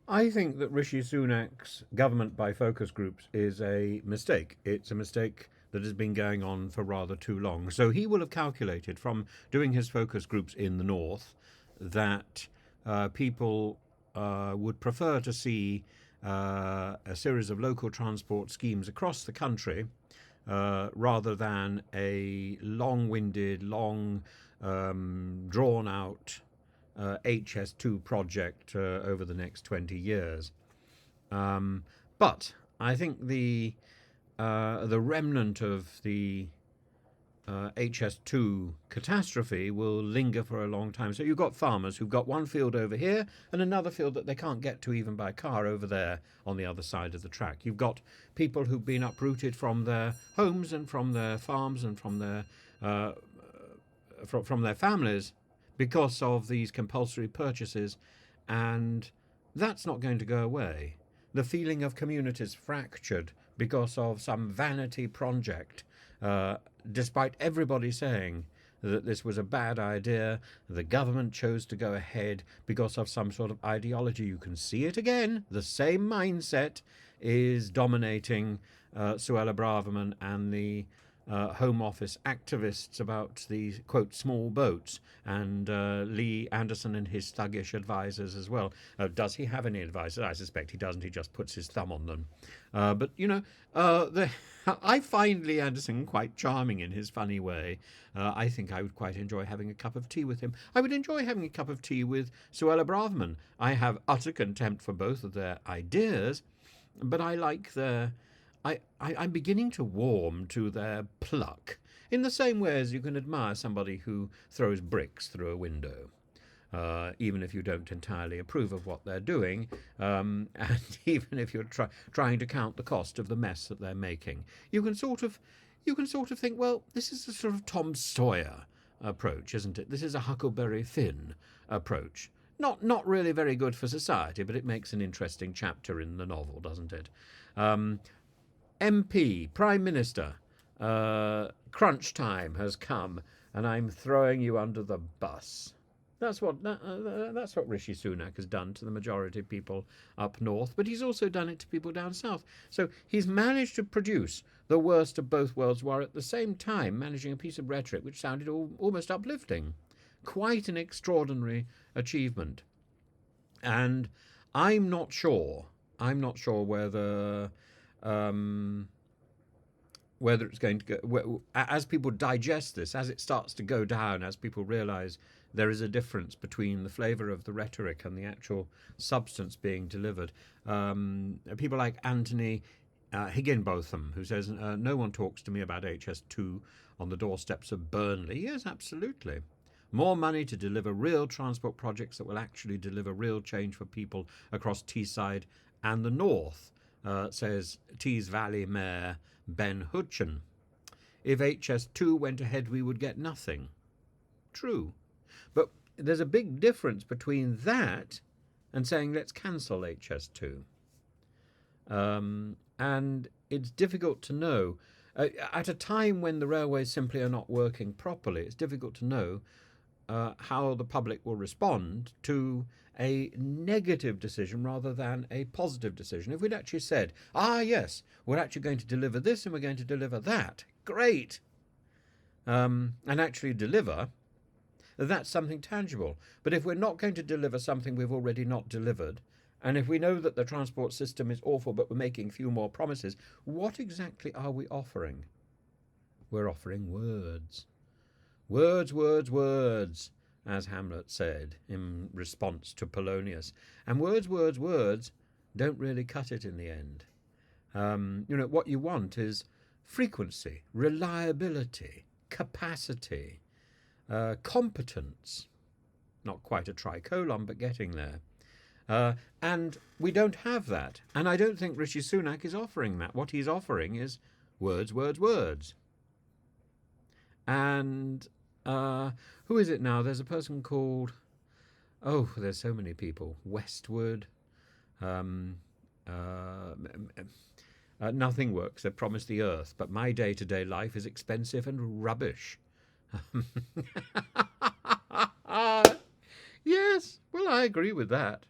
I think that Rishi Sunak's government by focus groups is a mistake. It's a mistake that has been going on for rather too long. So he will have calculated from doing his focus groups in the north that people would prefer to see a series of local transport schemes across the country rather than a long winded, long drawn out HS2 project over the next 20 years. But I think the remnant of the HS2 catastrophe will linger for a long time. So you've got farmers who've got one field over here and another field that they can't get to even by car over there on the other side of the track. You've got people who've been uprooted from their homes and from their farms and uh, from their families because of these compulsory purchases, and that's not going to go away. The feeling of communities fractured because of some vanity project, despite everybody saying that this was a bad idea, the government chose to go ahead because of some sort of ideology. You can see it again. The same mindset is dominating Suella Braverman and the Home Office activists about the, quote, small boats, and Lee Anderson and his thuggish advisors as well. Does he have any advisors? I suspect he doesn't. He just puts his thumb on them. But, I find Lee Anderson quite charming in his funny way. I think I would quite enjoy having a cup of tea with him. I would enjoy having a cup of tea with Suella Braverman. I have utter contempt for both of their ideas, but I like their I'm beginning to warm to their pluck, in the same way as you can admire somebody who throws bricks through a window, even if you don't entirely approve of what they're doing, and even if you're trying to count the cost of the mess that they're making. You can sort of think, well, this is a sort of Tom Sawyer approach, isn't it? This is a Huckleberry Finn approach. Not really very good for society, but it makes an interesting chapter in the novel, doesn't it? MP, Prime Minister, crunch time has come, and I'm throwing you under the bus. That's what Rishi Sunak has done to the majority of people up north, but he's also done it to people down south. So he's managed to produce the worst of both worlds, while at the same time managing a piece of rhetoric which sounded almost uplifting. Quite an extraordinary achievement. And I'm not sure. I'm not sure um, whether it's going to go, as people digest this, as it starts to go down, as people realize there is a difference between the flavor of the rhetoric and the actual substance being delivered. People like Anthony Higginbotham, who says, no one talks to me about HS2 on the doorsteps of Burnley. Yes, absolutely. More money to deliver real transport projects that will actually deliver real change for people across Teesside and the north, says Tees Valley Mayor Ben Hutchin. If HS2 went ahead, we would get nothing. True. But there's a big difference between that and saying let's cancel HS2. And it's difficult to know. At a time when the railways simply are not working properly, it's difficult to know how the public will respond to a negative decision rather than a positive decision. If we'd actually said, yes, we're actually going to deliver this and we're going to deliver that, great, and actually deliver, that's something tangible. But if we're not going to deliver something we've already not delivered, and if we know that the transport system is awful but we're making few more promises, what exactly are we offering? We're offering words. Words, words, words, as Hamlet said in response to Polonius. And words, words, words don't really cut it in the end. What you want is frequency, reliability, capacity, competence. Not quite a tricolon, but getting there. And we don't have that. And I don't think Rishi Sunak is offering that. What he's offering is words, words, words. And who is it now? There's a person called, there's so many people. Westward. Nothing works. They promise the earth, but my day-to-day life is expensive and rubbish. Yes, well, I agree with that.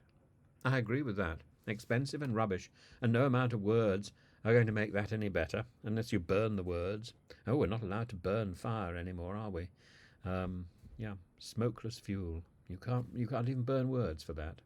I agree with that. Expensive and rubbish, and no amount of words are going to make that any better, unless you burn the words. Oh, we're not allowed to burn fire anymore, are we? Yeah, smokeless fuel. You can't even burn words for that.